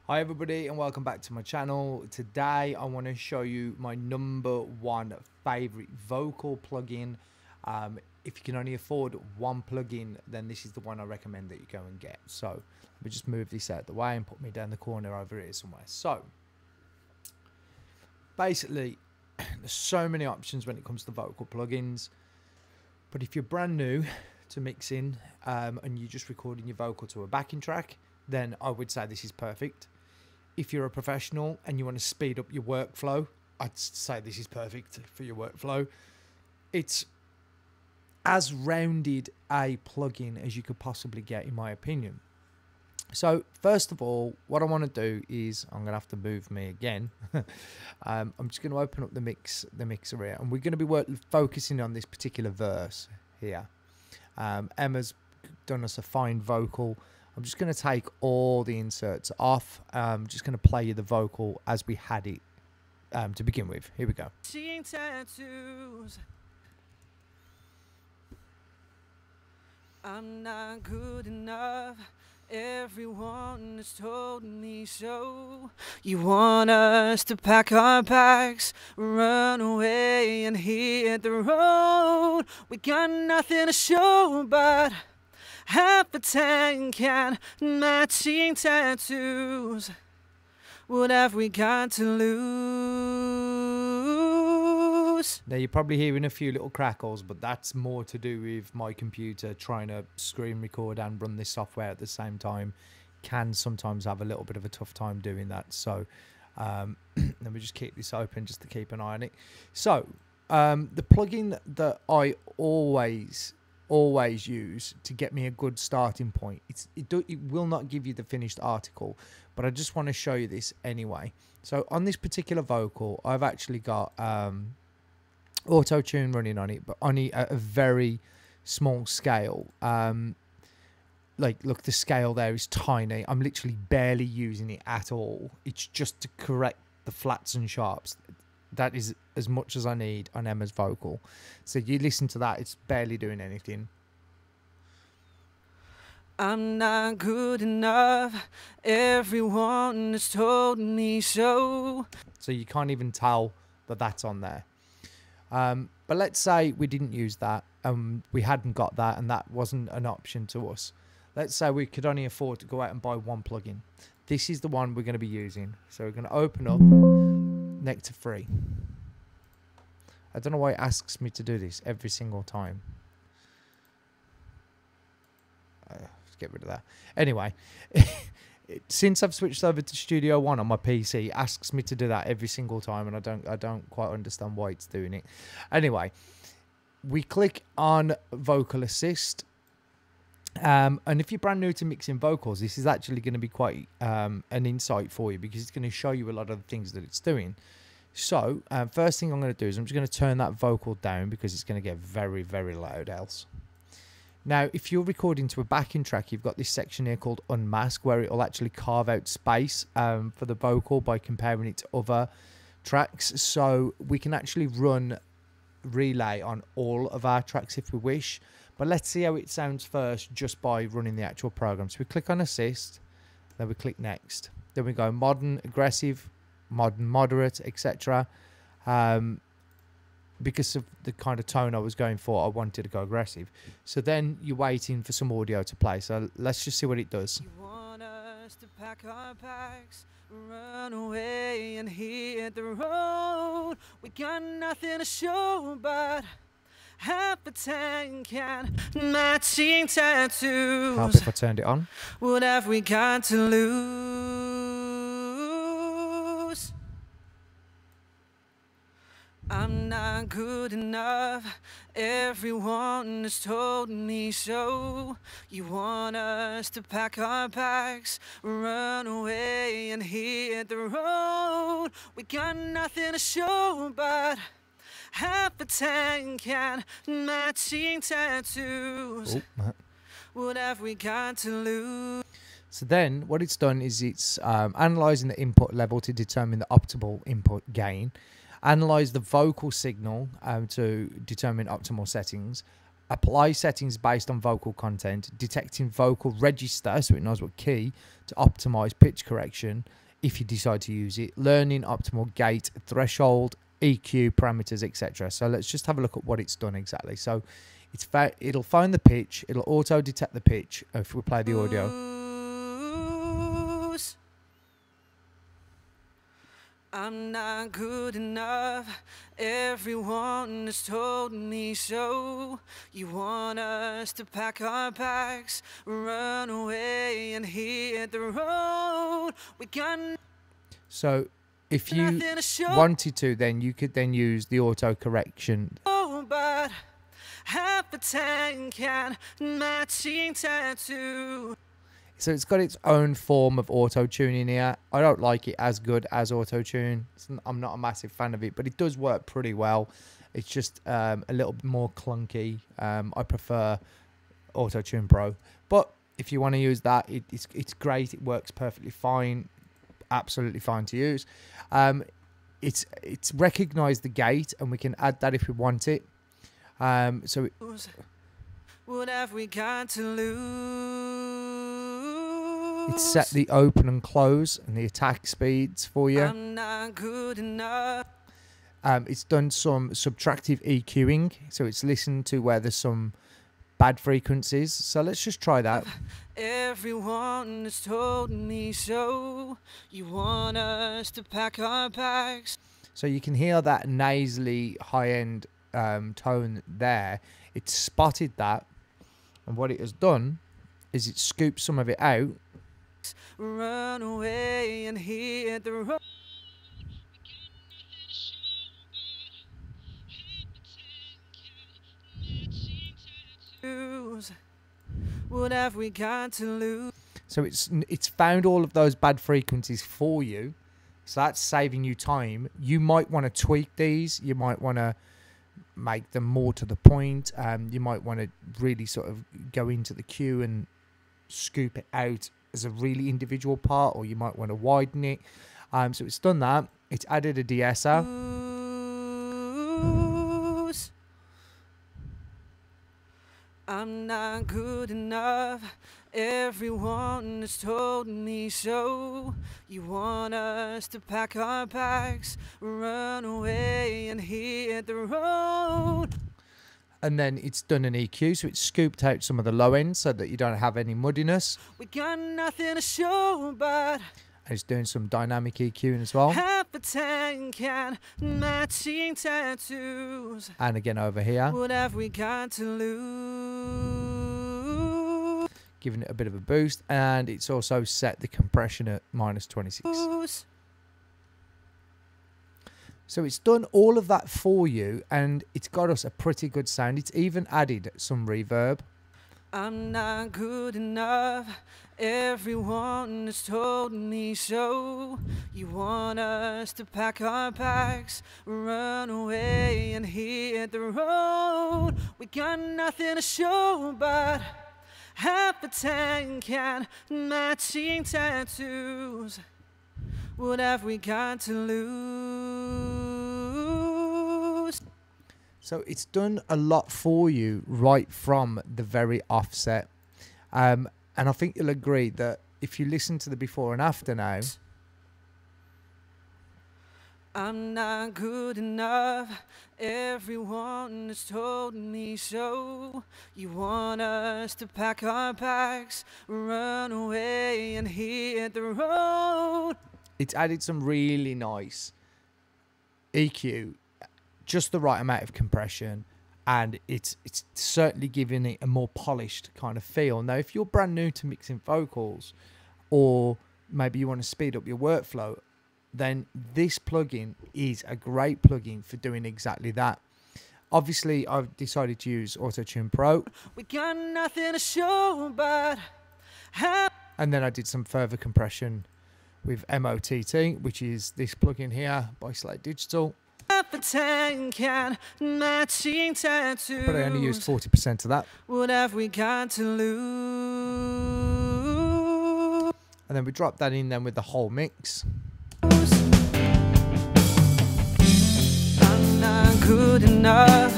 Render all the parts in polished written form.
Hi everybody and welcome back to my channel. Today I want to show you my #1 favorite vocal plugin. If you can only afford one plugin, then this is the one I recommend that you go and get. So let me just move this out of the way and put me down the corner over here somewhere. So basically there's so many options when it comes to vocal plugins, but if you're brand new to mixing and you're just recording your vocal to a backing track, then I would say this is perfect. If you're a professional and you want to speed up your workflow, I'd say this is perfect for your workflow. It's as rounded a plugin as you could possibly get, in my opinion. So first of all, what I want to do is I'm going to have to move me again. I'm just going to open up the mixer here, and we're going to be focusing on this particular verse here. Emma's done us a fine vocal. I'm just going to take all the inserts off. I'm just going to play you the vocal as we had it to begin with. Here we go. Seeing tattoos. I'm not good enough. Everyone has told me so. You want us to pack our bags, run away and hit the road. We got nothing to show but half a tank and matching tattoos. What have we got to lose? Now you're probably hearing a few little crackles, but that's more to do with my computer trying to screen record and run this software at the same time. Can sometimes have a little bit of a tough time doing that. So let me just keep this open just to keep an eye on it. So the plugin that I always use to get me a good starting point, it will not give you the finished article, but I just want to show you this anyway. So on this particular vocal, I've actually got auto tune running on it, but only at a very small scale. Like, look, the scale there is tiny. I'm literally barely using it at all. It's just to correct the flats and sharps. That is as much as I need on Emma's vocal. So you listen to that, it's barely doing anything. I'm not good enough. Everyone has told me so. So you can't even tell that that's on there. But let's say we didn't use that, we hadn't got that, and that wasn't an option to us. Let's say we could only afford to go out and buy one plugin. This is the one we're going to be using. So we're going to open up Nectar Free. I don't know why it asks me to do this every single time. Let's get rid of that. Anyway, since I've switched over to Studio One on my PC, it asks me to do that every single time, and I don't quite understand why it's doing it. Anyway, we click on Vocal Assist. And if you're brand new to mixing vocals, this is actually going to be quite an insight for you, because it's going to show you a lot of the things that it's doing. So first thing I'm going to do is I'm just going to turn that vocal down, because it's going to get very, very loud else. Now, if you're recording to a backing track, you've got this section here called Unmask, where it will actually carve out space for the vocal by comparing it to other tracks. So we can actually run relay on all of our tracks if we wish. But let's see how it sounds first, just by running the actual program. So we click on Assist, then we click Next. Then we go Modern, Aggressive, Modern, Moderate, etc. Because of the kind of tone I was going for, I wanted to go aggressive. So then you're waiting for some audio to play. So let's just see what it does. You want us to pack our bags, run away and hit the road. We got nothing to show but half a tank and matching tattoos. Help if I turned it on. What have we got to lose? I'm not good enough. Everyone has told me so. You want us to pack our bags, run away and hit the road. We got nothing to show but half a tank and matching tattoos. Oh. What have we got to lose? So then what it's done is it's analysing the input level to determine the optimal input gain, analyse the vocal signal to determine optimal settings, apply settings based on vocal content, detecting vocal register so it knows what key to optimize pitch correction if you decide to use it, learning optimal gate, threshold, EQ parameters, etc. So let's just have a look at what it's done exactly. So it'll find the pitch, it'll auto detect the pitch if we play the audio. I'm not good enough. Everyone has told me so. You want us to pack our bags, run away and hit the road. We got So if you wanted to, then you could then use the auto correction. oh, but half a tank and matching tattoo. So it's got its own form of auto-tuning here. I don't like it as good as auto-tune. I'm not a massive fan of it, but it does work pretty well. It's just a little bit more clunky. I prefer Auto-Tune Pro. But if you want to use that, it's great. It works perfectly fine. Absolutely fine to use. It's recognised the gate, and we can add that if we want it. So What have we got to lose? It's set the open and close and the attack speeds for you. I'm not good enough. It's done some subtractive EQing, so it's listened to where there's some bad frequencies. So let's just try that. Everyone has told me so. You want us to pack our bags. So you can hear that nasally high-end tone there. It's spotted that, and what it has done is it scooped some of it out. Run away and hit the road. What have we got to lose? So it's found all of those bad frequencies for you. So that's saving you time. You might want to tweak these. You might want to make them more to the point. You might want to really sort of go into the cue and scoop it out as a really individual part, or you might want to widen it. So it's done that. It's added a de-esser. I'm not good enough. Everyone has told me so. You want us to pack our bags, run away and hit the road. And then it's done an EQ, so it's scooped out some of the low ends so that you don't have any muddiness. We got nothing to show but And it's doing some dynamic EQing as well. half a tank and matching tattoos. And again over here, What have we got to lose? giving it a bit of a boost. And it's also set the compression at -26. So it's done all of that for you, and it's got us a pretty good sound. It's even added some reverb. I'm not good enough. Everyone has told me so. You want us to pack our bags, run away and hit the road. We got nothing to show but half a tank and matching tattoos. What have we got to lose? So it's done a lot for you right from the very offset. And I think you'll agree that if you listen to the before and after now, I'm not good enough. Everyone has told me so. You want us to pack our bags, run away and hit the road. it's added some really nice EQ, just the right amount of compression, and it's certainly giving it a more polished kind of feel. Now, if you're brand new to mixing vocals, or maybe you want to speed up your workflow, then this plugin is a great plugin for doing exactly that. Obviously, I've decided to use Auto-Tune Pro. We got nothing to show but And then I did some further compression with MOTT, which is this plugin here by Slate Digital. half a tank and matching tattoos. But I only used 40% of that. What have we got to lose? And then we dropped that in then with the whole mix. I'm not good enough.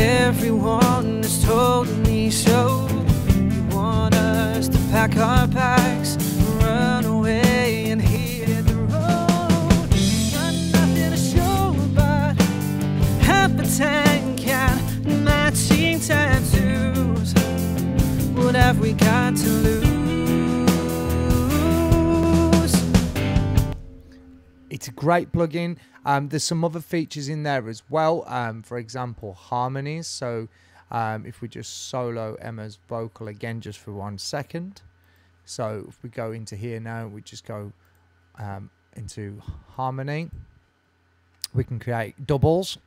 Everyone has told me so. You want us to pack our bags, run away and hit the road. Got nothing to show but half a tank and matching tattoos. What have we got to lose? It's a great plugin. There's some other features in there as well. For example, harmonies. So if we just solo Emma's vocal again just for 1 second. So if we go into here now, we just go into harmony. We can create doubles.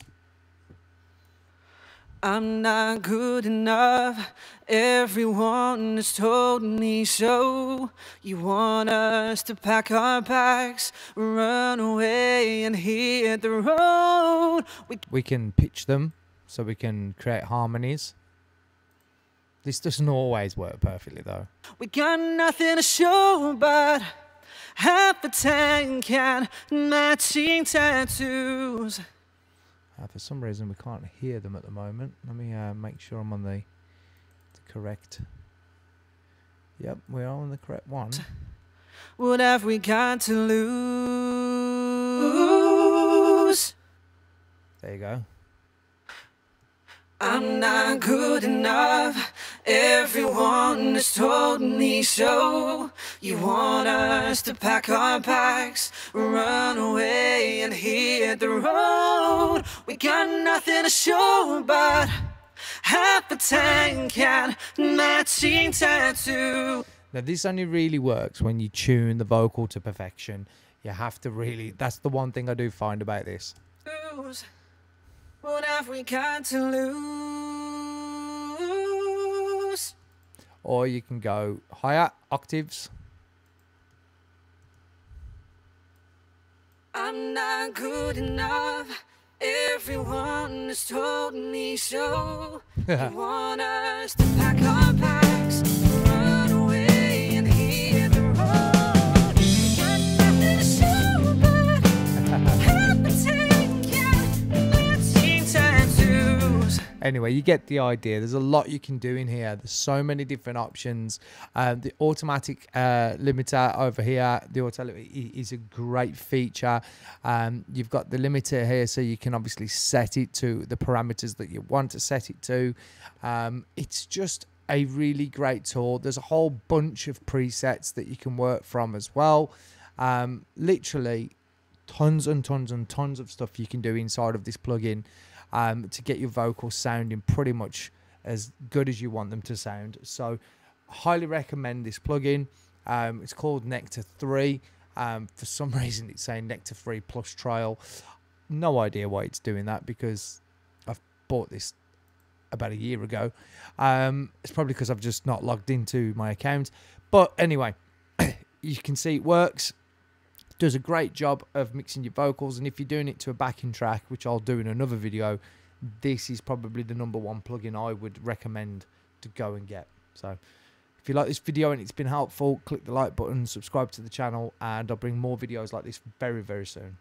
I'm not good enough, everyone has told me so. You want us to pack our bags, run away and hit the road. We can pitch them, so we can create harmonies. This doesn't always work perfectly though. We got nothing to show but half a tank and matching tattoos. For some reason we can't hear them at the moment. Let me make sure I'm on the correct. Yep, we are on the correct one. What have we got to lose? There you go. I'm not good enough, everyone has told me so. You want us to pack our bags, run away and hit the road. We got nothing to show but half a tank and matching tattoo. Now this only really works when you tune the vocal to perfection. You have to really, that's the one thing I do find about this. What have we got to lose? Or you can go higher octaves. I'm not good enough, everyone has told me so. You want us to pack our bags, run away and hit the road. We got nothing to show but half a tank and matching tattoos. Anyway, you get the idea. There's a lot you can do in here. There's so many different options. The automatic limiter over here, the auto is a great feature. You've got the limiter here, so you can obviously set it to the parameters that you want to set it to. It's just a really great tool. There's a whole bunch of presets that you can work from as well. Literally tons and tons and tons of stuff you can do inside of this plugin. To get your vocals sounding pretty much as good as you want them to sound. So highly recommend this plugin. It's called Nectar 3. For some reason it's saying Nectar 3 Plus Trial. No idea why it's doing that, because I've bought this about a year ago. It's probably because I've just not logged into my account. But anyway, you can see it works. Does a great job of mixing your vocals, and if you're doing it to a backing track, which I'll do in another video, this is probably the #1 plugin I would recommend to go and get. So if you like this video and it's been helpful, click the like button, subscribe to the channel, and I'll bring more videos like this very, very soon.